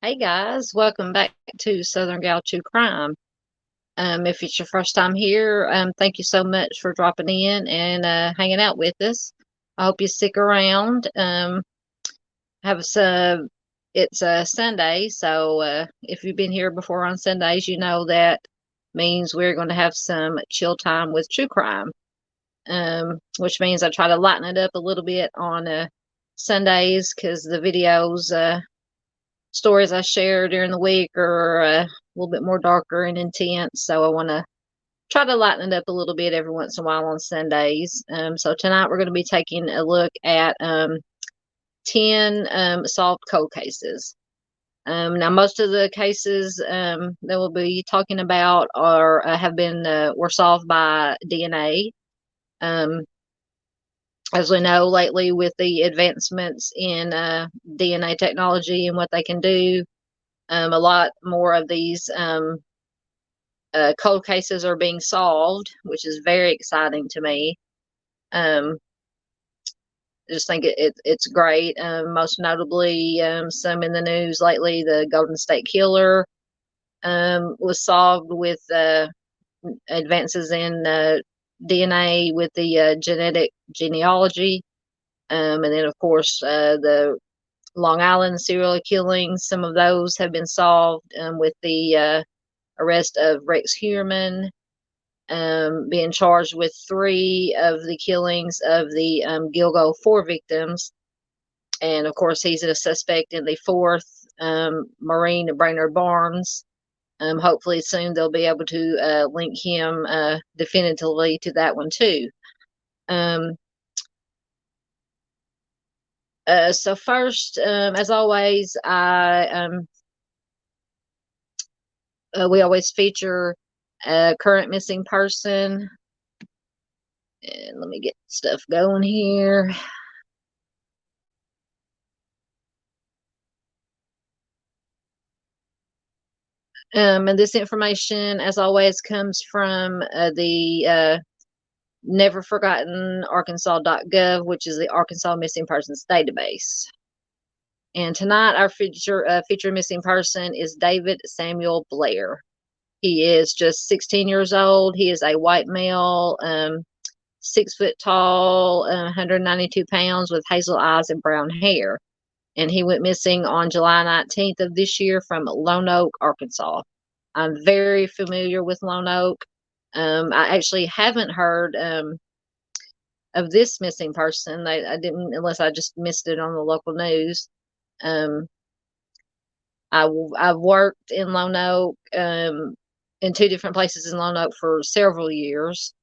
Hey guys, welcome back to Southern Gal True Crime. If it's your first time here, thank you so much for dropping in and hanging out with us. I hope you stick around. Have some. It's a Sunday, so if you've been here before on Sundays, you know that means we're going to have some chill time with true crime. Which means I try to lighten it up a little bit on Sundays because the videos. Stories I share during the week are a little bit more darker and intense. So I want to try to lighten it up a little bit every once in a while on Sundays. So tonight we're going to be taking a look at 10 solved cold cases. Now, most of the cases that we'll be talking about are have been were solved by DNA. As we know lately, with the advancements in DNA technology and what they can do, a lot more of these cold cases are being solved, which is very exciting to me. I just think it's great. Most notably, some in the news lately, the Golden State Killer was solved with advances in DNA with the genetic genealogy. And then, of course, the Long Island serial killings, some of those have been solved with the arrest of Rex Heuermann, being charged with 3 of the killings of the Gilgo 4 victims. And of course, he's a suspect in the 4th, Maureen Brainerd Barnes. Hopefully soon they'll be able to link him definitively to that one too. So first, as always, we always feature a current missing person. And let me get stuff going here. And this information, as always, comes from the Never Forgotten Arkansas.gov, which is the Arkansas Missing Persons Database. And tonight, our feature missing person is David Samuel Blair. He is just 16 years old. He is a white male, 6 foot tall, 192 pounds, with hazel eyes and brown hair. And he went missing on July 19th of this year from Lone Oak, Arkansas. I'm very familiar with Lone Oak. I actually haven't heard of this missing person. I didn't, unless I just missed it on the local news. I've worked in Lone Oak, in 2 different places in Lone Oak for several years,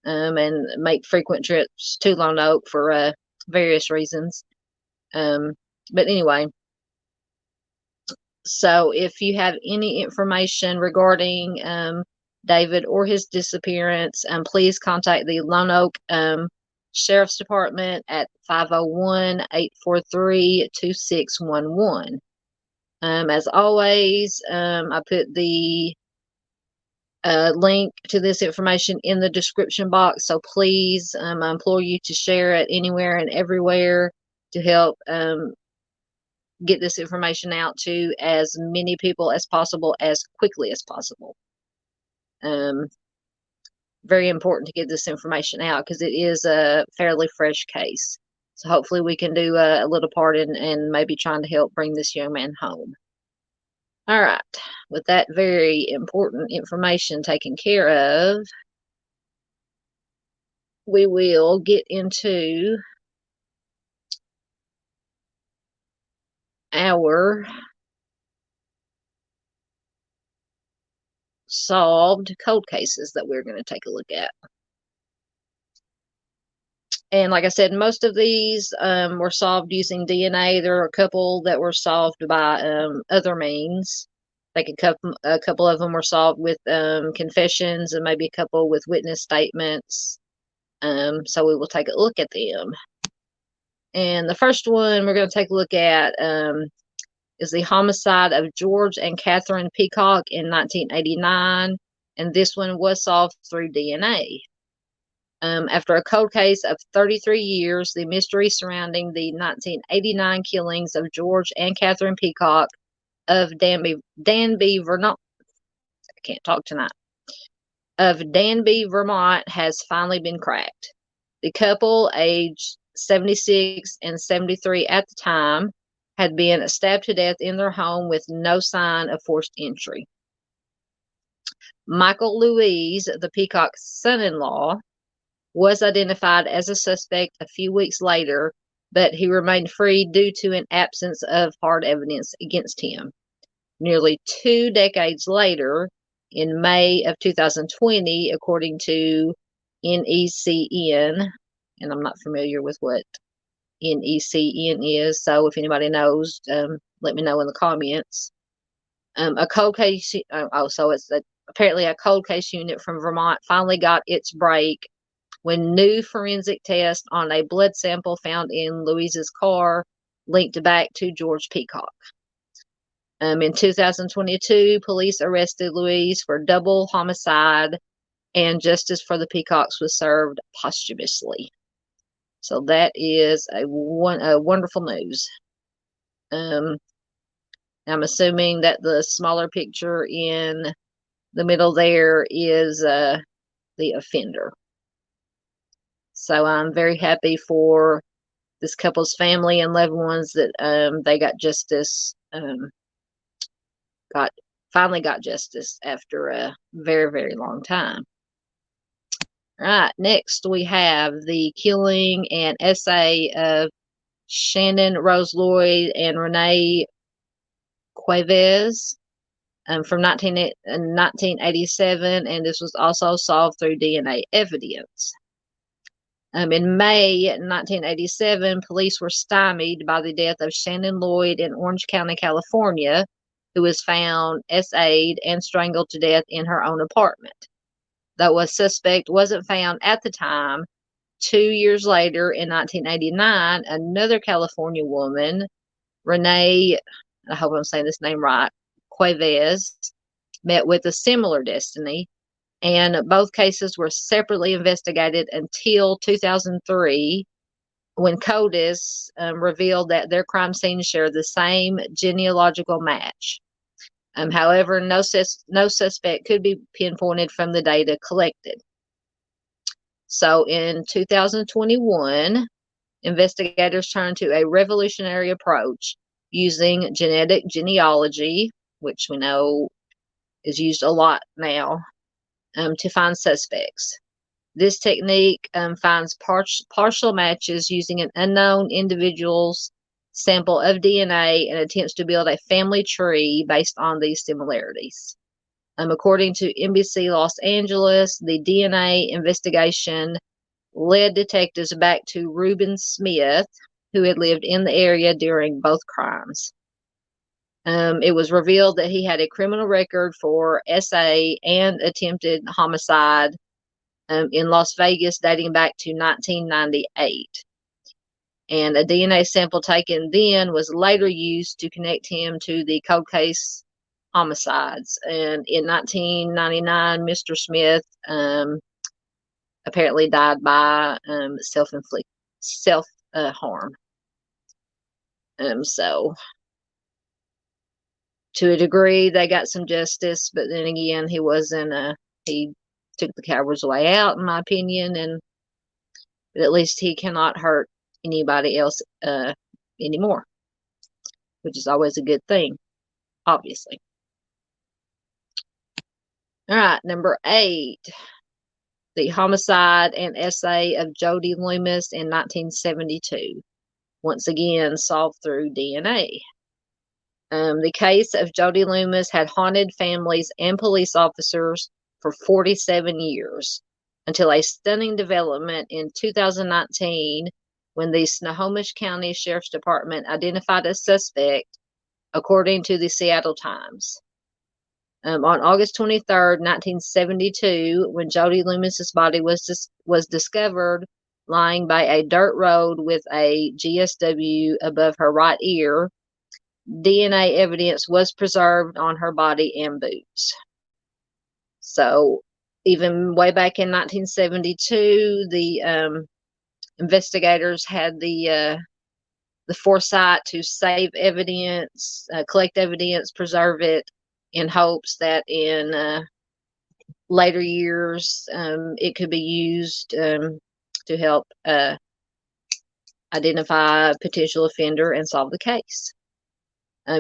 and make frequent trips to Lone Oak for various reasons. But anyway, so if you have any information regarding David or his disappearance, please contact the Lone Oak Sheriff's Department at 501-843-2611. As always, I put the link to this information in the description box, so please, I implore you to share it anywhere and everywhere to help get this information out to as many people as possible, as quickly as possible. Very important to get this information out because it is a fairly fresh case. So hopefully we can do a little part in maybe trying to help bring this young man home. All right, with that very important information taken care of, we will get into our solved cold cases that we're going to take a look at. And like I said, most of these were solved using DNA. There are a couple that were solved by other means. Like a couple of them were solved with confessions, and maybe a couple with witness statements. So we will take a look at them. And the first one we're going to take a look at is the homicide of George and Catherine Peacock in 1989. And this one was solved through DNA. After a cold case of 33 years, the mystery surrounding the 1989 killings of George and Catherine Peacock of Danby, Vermont. I can't talk tonight. Of Danby, Vermont, has finally been cracked. The couple, aged 76 and 73 at the time, had been stabbed to death in their home with no sign of forced entry. Michael Louise, the Peacock's son-in-law, was identified as a suspect a few weeks later, but he remained free due to an absence of hard evidence against him. Nearly 2 decades later, in May of 2020, according to NECN, and I'm not familiar with what NECN is, so if anybody knows, let me know in the comments. A cold case, so it's apparently a cold case unit from Vermont finally got its break when new forensic tests on a blood sample found in Louise's car linked back to George Peacock. In 2022, police arrested Louise for double homicide, and justice for the Peacocks was served posthumously. So that is a wonderful news. I'm assuming that the smaller picture in the middle there is the offender. So I'm very happy for this couple's family and loved ones that they got justice. Finally got justice after a very, very long time. All right, next we have the killing and essay of Shannon Rose Lloyd and Renee Cuevas from 1987, and this was also solved through DNA evidence. In May 1987, police were stymied by the death of Shannon Lloyd in Orange County, California, who was found SA'd and strangled to death in her own apartment. Though a suspect wasn't found at the time, 2 years later, in 1989, another California woman, Renee, I hope I'm saying this name right, Cuevas, met with a similar destiny, and both cases were separately investigated until 2003, when CODIS revealed that their crime scenes share the same genealogical match. However, no suspect could be pinpointed from the data collected. So in 2021, investigators turned to a revolutionary approach using genetic genealogy, which we know is used a lot now, to find suspects. This technique finds partial matches using an unknown individual's sample of DNA and attempts to build a family tree based on these similarities. According to NBC Los Angeles, the DNA investigation led detectives back to Reuben Smith, who had lived in the area during both crimes. It was revealed that he had a criminal record for SA and attempted homicide in Las Vegas dating back to 1998. And a DNA sample taken then was later used to connect him to the cold case homicides. And in 1999, Mr. Smith apparently died by self-harm. So, to a degree, they got some justice, but then again, he took the coward's way out, in my opinion, but at least he cannot hurt anybody else anymore, which is always a good thing, obviously. All right, number 8, the homicide and essay of Jody Loomis in 1972. Once again, solved through DNA. The case of Jody Loomis had haunted families and police officers for 47 years, until a stunning development in 2019 when the Snohomish County Sheriff's Department identified a suspect, according to the Seattle Times. On August 23rd, 1972, when Jody Loomis's body was discovered lying by a dirt road with a GSW above her right ear, DNA evidence was preserved on her body and boots. So, even way back in 1972, the investigators had the the foresight to save evidence, collect evidence, preserve it, in hopes that in later years it could be used to help identify a potential offender and solve the case.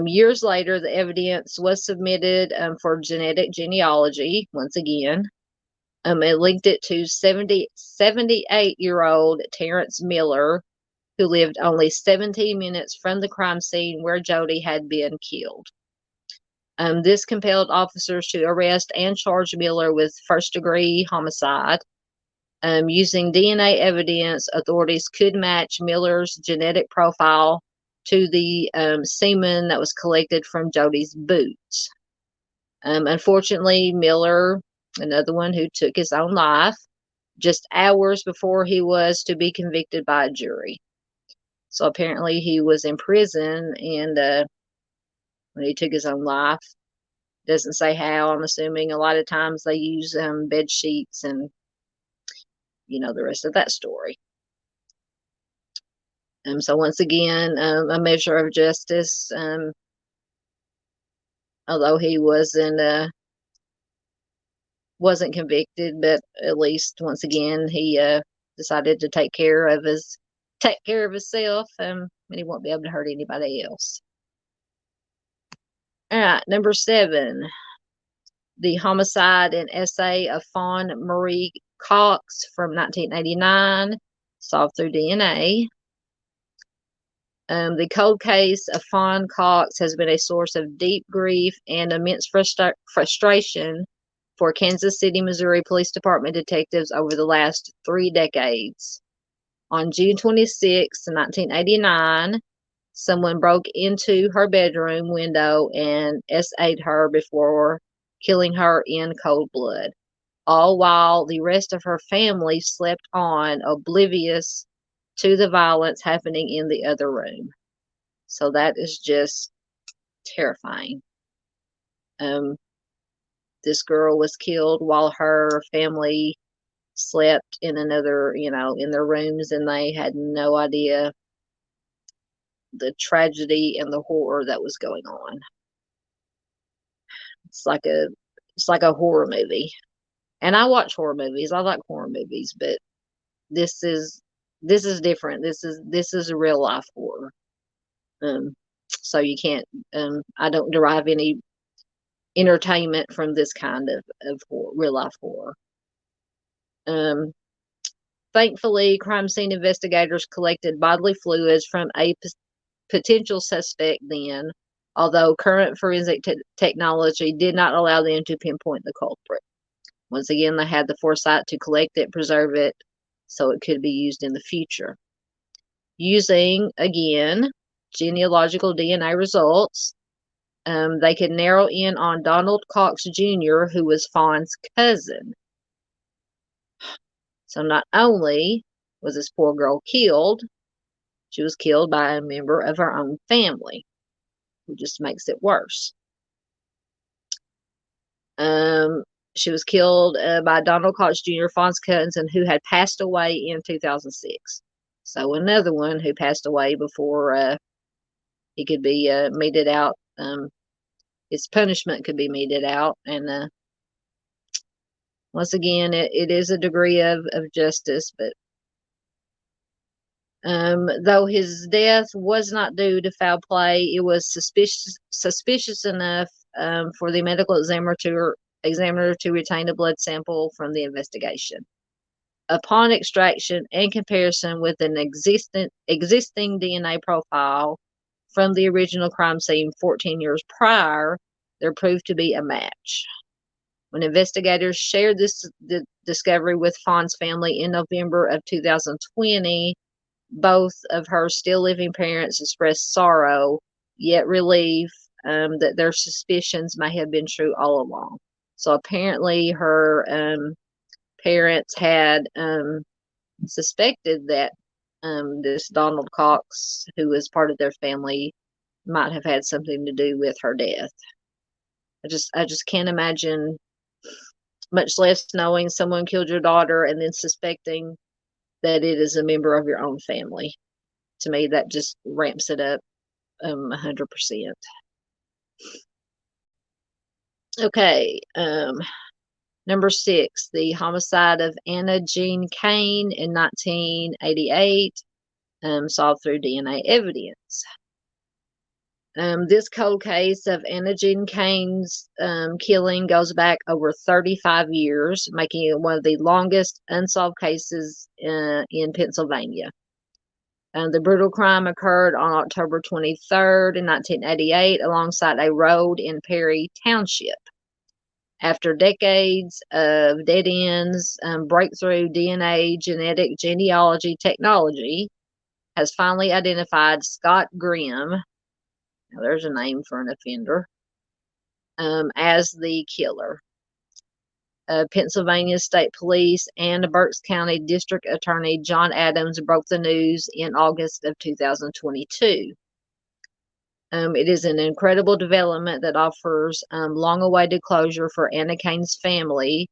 Years later, the evidence was submitted for genetic genealogy once again. It linked it to 78-year-old Terrence Miller, who lived only 17 minutes from the crime scene where Jody had been killed. This compelled officers to arrest and charge Miller with first-degree homicide. Using DNA evidence, authorities could match Miller's genetic profile to the semen that was collected from Jody's boots. Unfortunately, Miller, another one who took his own life, just hours before he was to be convicted by a jury. So apparently he was in prison, and when he took his own life, doesn't say how. I'm assuming a lot of times they use bed sheets and the rest of that story. So once again, a measure of justice. Although he wasn't convicted, but at least once again he decided to take care of himself, and he won't be able to hurt anybody else. All right, number 7, the homicide and essay of Fawn Marie Cox from 1989, solved through DNA. The cold case of Fawn Cox has been a source of deep grief and immense frustration for Kansas City, Missouri Police Department detectives over the last 3 decades. On June 26, 1989, someone broke into her bedroom window and SA'd her before killing her in cold blood, all while the rest of her family slept on, oblivious to the violence happening in the other room. So that is just terrifying. This girl was killed while her family slept in another, in their rooms, and they had no idea the tragedy and the horror that was going on. It's like a horror movie. And I watch horror movies. I like horror movies, but this is different. This is a real life horror. So you can't I don't derive any entertainment from this kind of horror, real life horror. Thankfully, crime scene investigators collected bodily fluids from a potential suspect then, although current forensic technology did not allow them to pinpoint the culprit. Once again, they had the foresight to collect it, preserve it, so it could be used in the future. Using, again, genealogical DNA results, they could narrow in on Donald Cox Jr., who was Fawn's cousin. So not only was this poor girl killed, she was killed by a member of her own family, which just makes it worse. She was killed by Donald Cox Jr., Fawn's cousin, who had passed away in 2006. So another one who passed away before he could be meted out. His punishment could be meted out. And once again, it is a degree of justice, but though his death was not due to foul play, it was suspicious enough for the medical examiner to retain a blood sample from the investigation. Upon extraction and comparison with an existing DNA profile from the original crime scene 14 years prior, there proved to be a match. When investigators shared this discovery with Fawn's family in November of 2020, both of her still living parents expressed sorrow, yet relief that their suspicions may have been true all along. So apparently her parents had suspected that this Donald Cox, who was part of their family, might have had something to do with her death. I just can't imagine, much less knowing someone killed your daughter and then suspecting that it is a member of your own family. to me, that just ramps it up 100%. Okay, number 6, the homicide of Anna Jean Kane in 1988, solved through DNA evidence. This cold case of Anna Jean Kane's killing goes back over 35 years, making it one of the longest unsolved cases in Pennsylvania. The brutal crime occurred on October 23rd in 1988 alongside a road in Perry Township. After decades of dead ends, breakthrough DNA genetic genealogy technology has finally identified Scott Grimm, now there's a name for an offender, as the killer. Pennsylvania State Police and Berks County District Attorney John Adams broke the news in August of 2022. It is an incredible development that offers long-awaited closure for Anna Kane's family,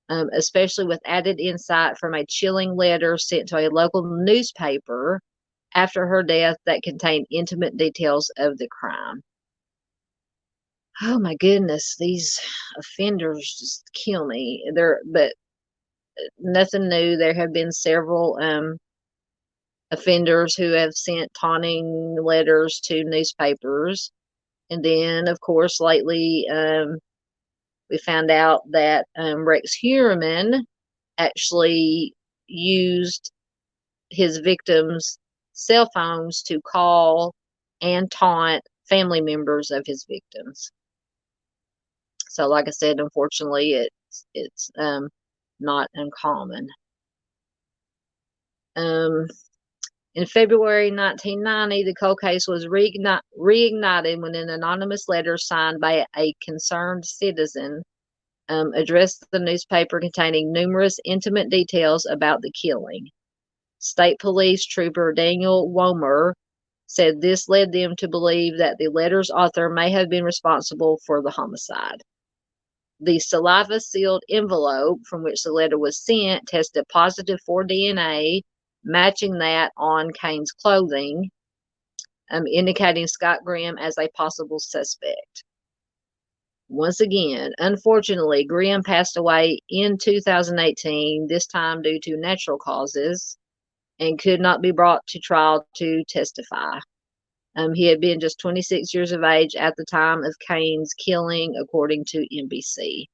especially with added insight from a chilling letter sent to a local newspaper after her death that contained intimate details of the crime. Oh my goodness, these offenders just kill me. But nothing new. There have been several offenders who have sent taunting letters to newspapers. And then, of course, lately we found out that Rex Heuermann actually used his victims' cell phones to call and taunt family members of his victims. So, like I said, unfortunately, it's not uncommon. In February 1990, the cold case was reignited when an anonymous letter signed by a concerned citizen addressed the newspaper containing numerous intimate details about the killing. State Police Trooper Daniel Womer said this led them to believe that the letter's author may have been responsible for the homicide. The saliva-sealed envelope from which the letter was sent tested positive for DNA, matching that on Kane's clothing, indicating Scott Grimm as a possible suspect. Once again, unfortunately, Grimm passed away in 2018, this time due to natural causes, and could not be brought to trial to testify. He had been just 26 years of age at the time of Kane's killing, according to NBC.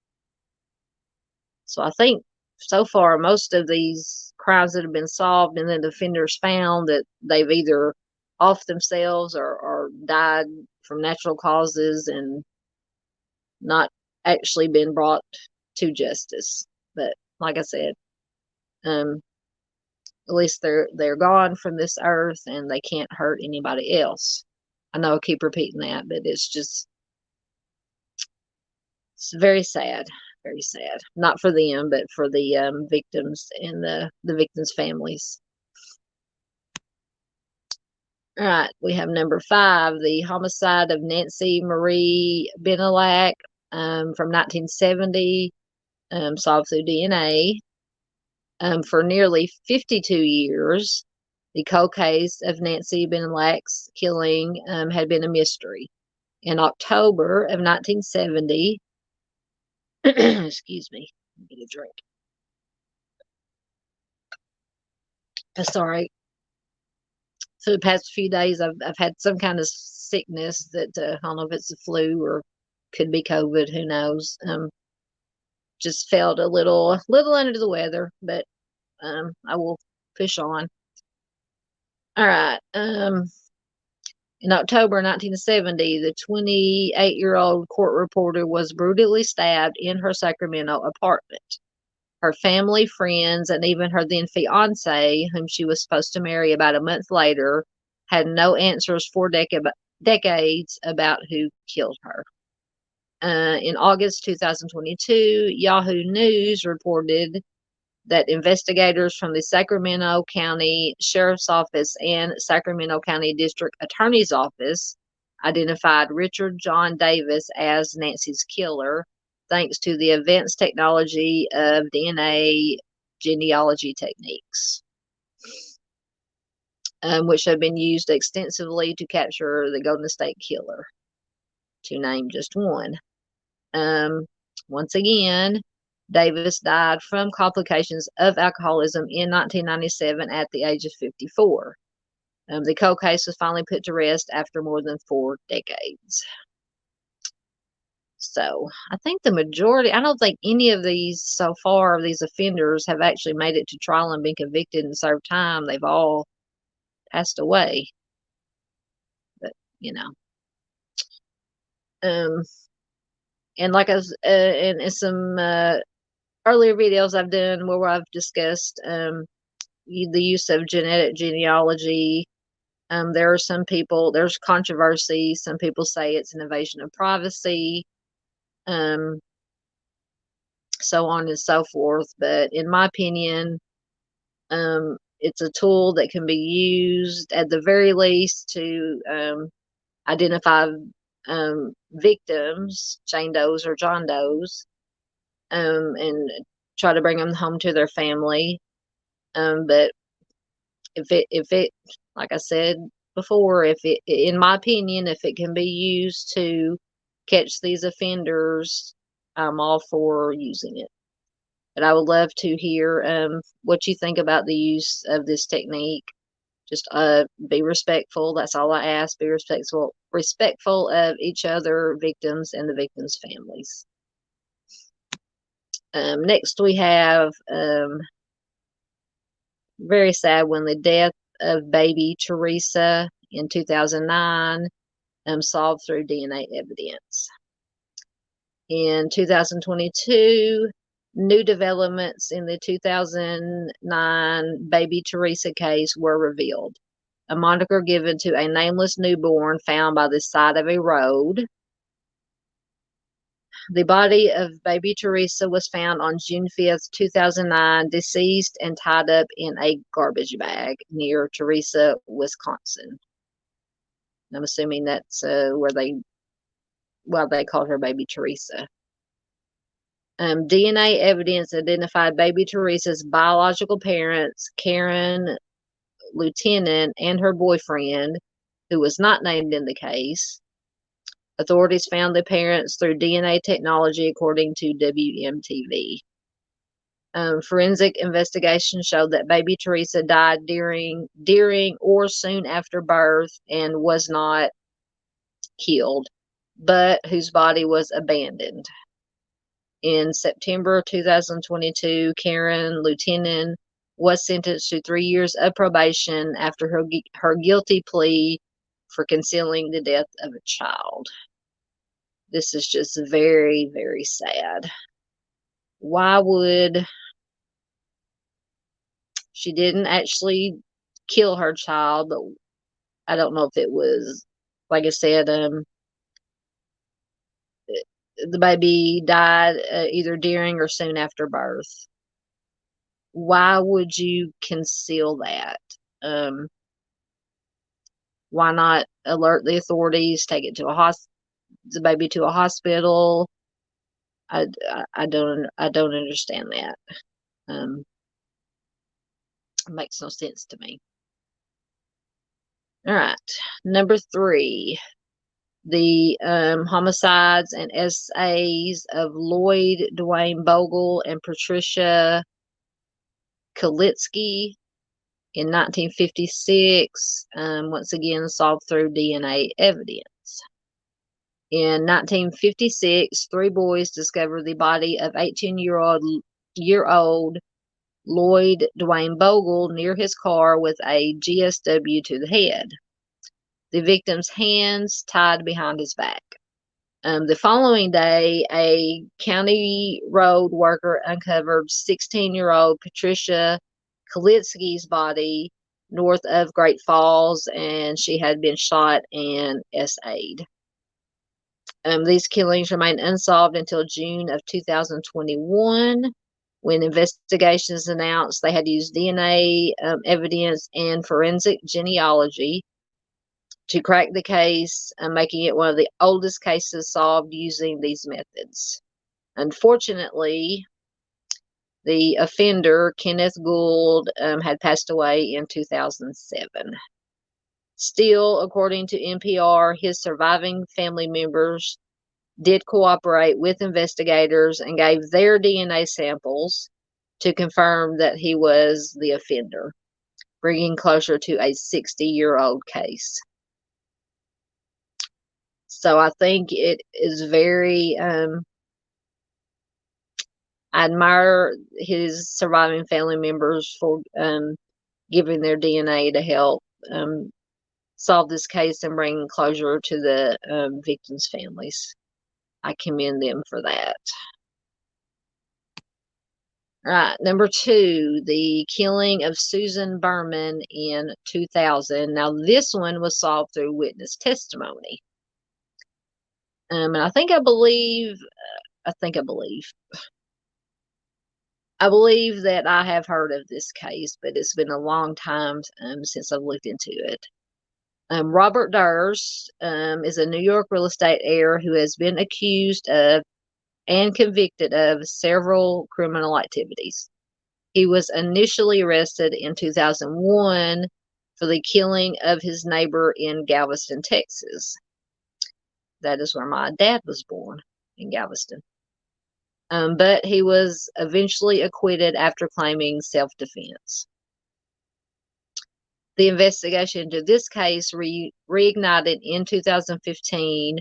So I think so far, most of these crimes that have been solved and then the offenders found that they've either offed themselves or died from natural causes and not actually been brought to justice. But like I said, at least they're gone from this earth and they can't hurt anybody else. I know I keep repeating that, but it's very sad. Very sad. Not for them, but for the victims and the victims' families. All right, we have number 5, the homicide of Nancy Marie Benelak from 1970, solved through DNA. For nearly 52 years, the cold case of Nancy Benelak's killing had been a mystery. In October of 1970, excuse me, get a drink. Sorry. For the past few days, I've had some kind of sickness that I don't know if it's the flu or could be COVID. Who knows? Just felt a little under the weather, but I will push on. All right. In October 1970, the 28-year-old court reporter was brutally stabbed in her Sacramento apartment. Her family, friends, and even her then fiance, whom she was supposed to marry about a month later, had no answers for decades about who killed her. In August 2022, Yahoo News reported that investigators from the Sacramento County Sheriff's Office and Sacramento County District Attorney's Office identified Richard John Davis as Nancy's killer, thanks to the advanced technology of DNA genealogy techniques. which have been used extensively to capture the Golden State Killer, to name just one. Once again, Davis died from complications of alcoholism in 1997 at the age of 54. The cold case was finally put to rest after more than 4 decades. So I think the majority, I don't think any of these so far, of these offenders have actually made it to trial and been convicted and served time. They've all passed away. But, um, and like I was, in some earlier videos I've done where I've discussed the use of genetic genealogy. There are some people, there's controversy. Some people say it's an invasion of privacy, so on and so forth. But in my opinion, it's a tool that can be used at the very least to identify victims, Jane Does or John Does, and try to bring them home to their family. But if it, like I said before, in my opinion, if it can be used to catch these offenders, I'm all for using it. But I would love to hear what you think about the use of this technique. Just be respectful. That's all I ask. Be respectful of each other, victims, and the victims' families. Next, we have very sad one, the death of baby Theresa in 2009, solved through DNA evidence. In 2022, new developments in the 2009 baby Theresa case were revealed. A moniker given to a nameless newborn found by the side of a road. The body of baby Theresa was found on June 5th, 2009, deceased and tied up in a garbage bag near Theresa, Wisconsin. I'm assuming that's why they called her baby Theresa. DNA evidence identified baby Theresa's biological parents, Karen Lieutenant, and her boyfriend, who was not named in the case. Authorities found the parents through DNA technology, according to WMTV. Forensic investigation showed that baby Theresa died during or soon after birth and was not killed, but whose body was abandoned. In September 2022, Karen Lieutenant was sentenced to 3 years of probation after her guilty plea for concealing the death of a child. This is just very, very sad. Why would she didn't actually kill her child, but I don't know if it was, like I said, the baby died either during or soon after birth. Why would you conceal that? Why not alert the authorities, take it to the baby to a hospital? I don't understand that. It makes no sense to me. All right, number 3, the homicides and essays of Lloyd Dwayne Bogle and Patricia Kalitsky in 1956, once again solved through DNA evidence. In 1956, 3 boys discovered the body of 18-year-old Lloyd Dwayne Bogle near his car with a GSW to the head. The victim's hands tied behind his back. The following day, a county road worker uncovered 16-year-old Patricia Kalitsky's body north of Great Falls, and she had been shot and SA'd. These killings remained unsolved until June of 2021, when investigations announced they had used DNA evidence and forensic genealogy to crack the case, making it one of the oldest cases solved using these methods. Unfortunately, The offender, Kenneth Gould, had passed away in 2007. Still, according to NPR, his surviving family members did cooperate with investigators and gave their DNA samples to confirm that he was the offender, bringing closer to a 60-year-old case. So I think it is very, I admire his surviving family members for giving their DNA to help solve this case and bring closure to the victims' families. I commend them for that. Right, number 2, the killing of Susan Berman in 2000. Now, this one was solved through witness testimony. And I believe that I have heard of this case, but it's been a long time since I've looked into it. Robert Durst is a New York real estate heir who has been accused of and convicted of several criminal activities. He was initially arrested in 2001 for the killing of his neighbor in Galveston, Texas. That is where my dad was born, in Galveston. But he was eventually acquitted after claiming self-defense. The investigation into this case reignited in 2015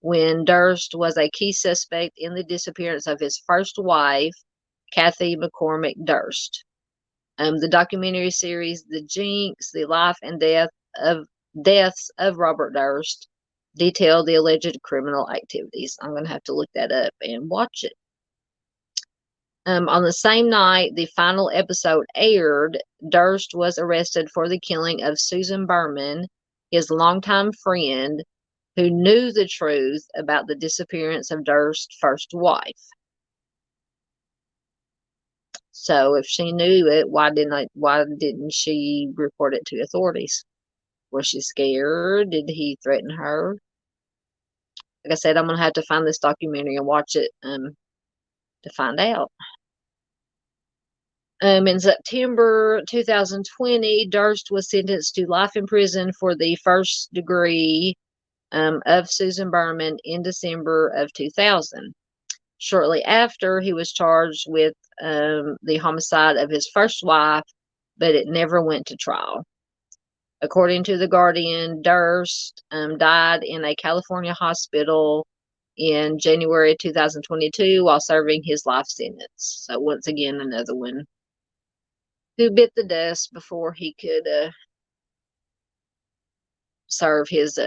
when Durst was a key suspect in the disappearance of his first wife, Kathy McCormick Durst. The documentary series The Jinx, The Life and Deaths of Robert Durst detailed the alleged criminal activities. I'm going to have to look that up and watch it. On the same night the final episode aired, Durst was arrested for the killing of Susan Berman, his longtime friend, who knew the truth about the disappearance of Durst's first wife. So if she knew it, why didn't she report it to authorities? Was she scared? Did he threaten her? Like I said, I'm going to have to find this documentary and watch it to find out. In September 2020, Durst was sentenced to life in prison for the first degree of Susan Berman in December of 2000. Shortly after, he was charged with the homicide of his first wife, but it never went to trial. According to The Guardian, Durst died in a California hospital in January 2022 while serving his life sentence. So once again, another one who bit the dust before he could serve his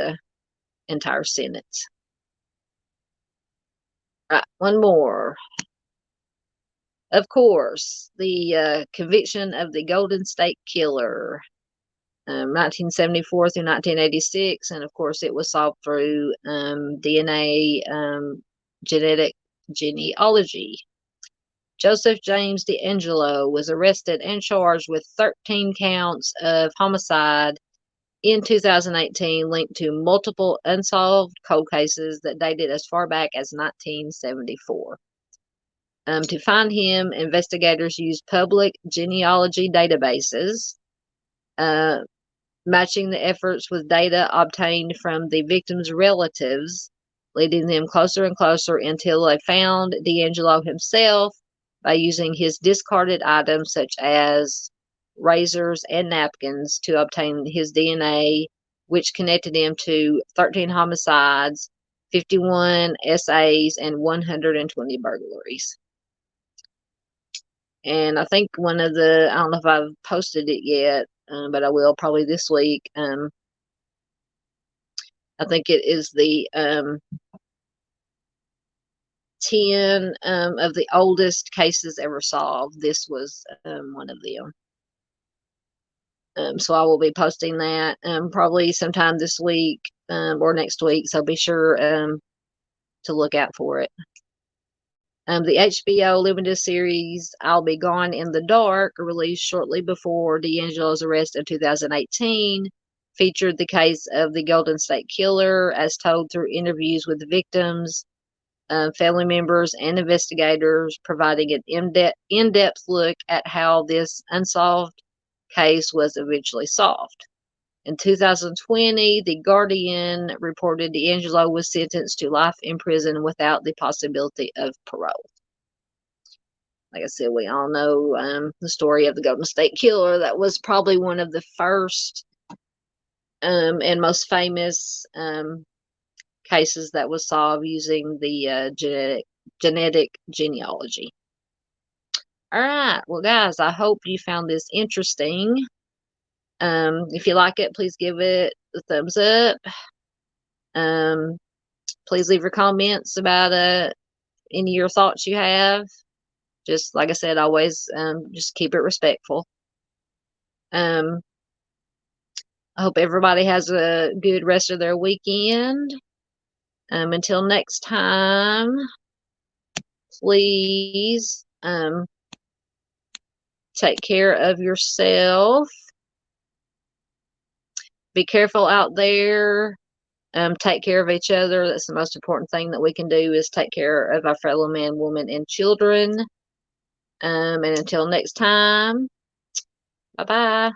entire sentence. Right, one more. Of course, the conviction of the Golden State Killer, 1974 through 1986, and of course it was solved through DNA genetic genealogy. Joseph James DeAngelo was arrested and charged with 13 counts of homicide in 2018, linked to multiple unsolved cold cases that dated as far back as 1974. To find him, investigators used public genealogy databases, matching the efforts with data obtained from the victims' relatives, leading them closer and closer until they found DeAngelo himself by using his discarded items such as razors and napkins to obtain his DNA, which connected him to 13 homicides, 51 SAs, and 120 burglaries. And I think I don't know if I've posted it yet, but I will probably this week. I think it is the 10 of the oldest cases ever solved. This was one of them. So I will be posting that probably sometime this week or next week. So be sure to look out for it. The HBO limited series I'll Be Gone in the Dark, released shortly before DeAngelo's arrest in 2018, featured the case of the Golden State Killer as told through interviews with the victims, family members and investigators, providing an in-depth look at how this unsolved case was eventually solved. In 2020, The Guardian reported D'Angelo was sentenced to life in prison without the possibility of parole. Like I said, we all know the story of the Golden State Killer. That was probably one of the first and most famous cases that was solved using the genetic genealogy. All right, well, guys, I hope you found this interesting. If you like it, please give it a thumbs up. Please leave your comments about any of your thoughts you have. Just like I said, always just keep it respectful. I hope everybody has a good rest of their weekend. Until next time, please take care of yourself. Be careful out there. Take care of each other. That's the most important thing that we can do, is take care of our fellow man, woman, and children. And until next time, bye-bye.